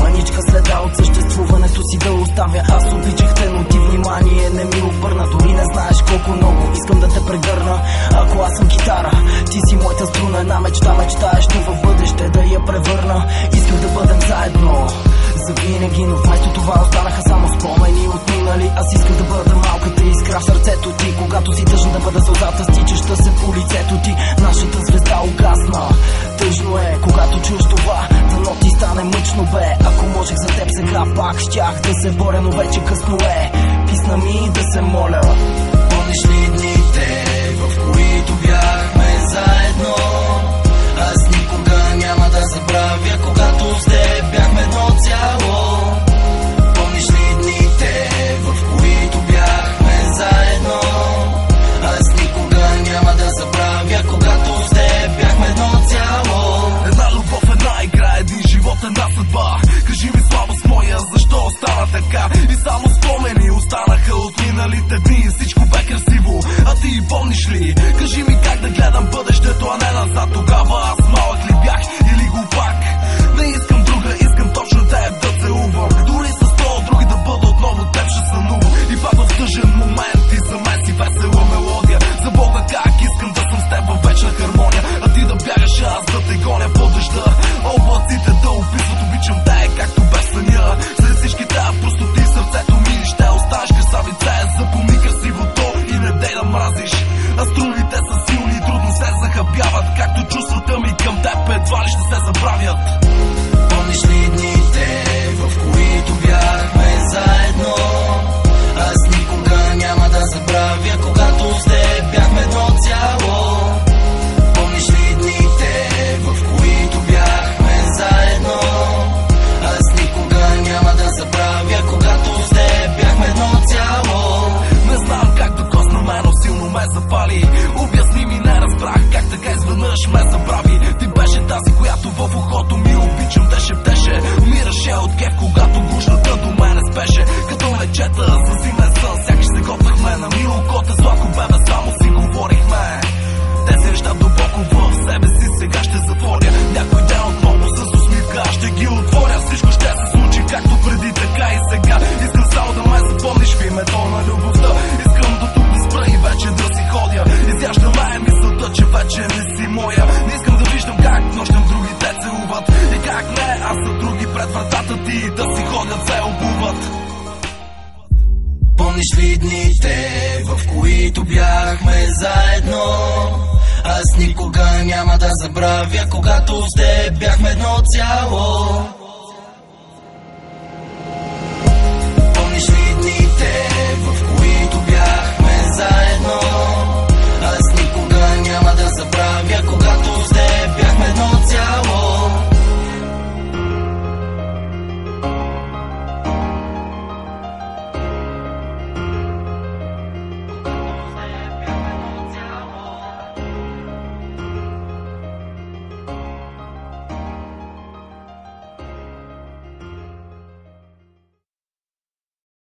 мъничка следа от съществуването си да оставя. Аз обичах те, но ти внимание не ми обърна. Дори не знаеш колко много искам да те прегърна. Ако аз съм китара, ти си моята струна. Една мечта мечтаеш, но в бъдеще да я превърна. Искам да бъдем заедно завинаги, но вместо това останаха само спомени от минали. Аз искам да бъда малката искра в сърцето ти. Когато си тъжна да бъда сълзата, стичаща се по лицето ти. Нашата звезда угасна. Тъжно е, когато чуеш това, дано ти стане мъчно бе. Ако можех за теб сега, пак щях да се боря, но вече късно е. Писна ми да се моля. Помниш ли дните, в които бяхме заедно? Аз никога няма да забравя, когато с теб бяхме едно цяло. Помниш ли дните, в които бяхме заедно? Аз никога няма да забравя, когато с теб бяхме едно цяло. Една любов, една игра, един живот, една съдба. Кажи ми слабост моя, защо стана така? И само спомени останаха от миналите дни. Всичко бе красиво, а ти помниш ли? Кажи ми как да гледам бъдещето, а не назад. Тогава аз малък ли бях или глупак? Не искам друга, искам точно теб да целувам. Дори с 100 други да бъда отново теб ще сънувам. И пак в тъжен момент и за мен си весела мелодия. За Бога как искам да съм с теб във вечна хармония. А ти да бягаш, аз да те гоня по дъжда. Облаците да описват, обичам те както без съня. След всички тая простоти сърцето ми ще останеш красавице. Запомни красивото и не дей да мразиш. А струните са силни, трудно се захабяват. Както чувствата ми към теб едва ли ще се забравят. Помниш ли дните, в които бяхме заедно? Аз никога няма да забравя, когато с теб бяхме едно цяло. Помниш ли дните, в които бяхме заедно? Аз никога няма да забравя, когато с теб бяхме едно цяло. Не знам как докосна мен, но силно ме запали. Обясни ми, не разбрах как така изведнъж ме забрави. Ти беше тази, която в ухото ми обичам те шептеше. Умираше от кеф, когато гушната до мене спеше. Като мечета за зимен сън, сякаш се готвехме на мило коте. Сладко бебе, само си говорихме. Тези неща дълбоко в себе си сега ще затворя. Някой ден отново с усмивка ще ги отворя. Всичко ще се случи както преди, така и сега. Искам само да ме запомниш в името на любовта. Искам до тук да спра и вече да си ходя. Изяжда ме мисълта, че вече не си моя. Не искам да виждам как нощем другите целуват. И как не, аз са други пред вратата ти да си ходят, се обуват. Помниш ли дните, в които бяхме заедно? Аз никога няма да забравя, когато с теб бяхме едно цяло.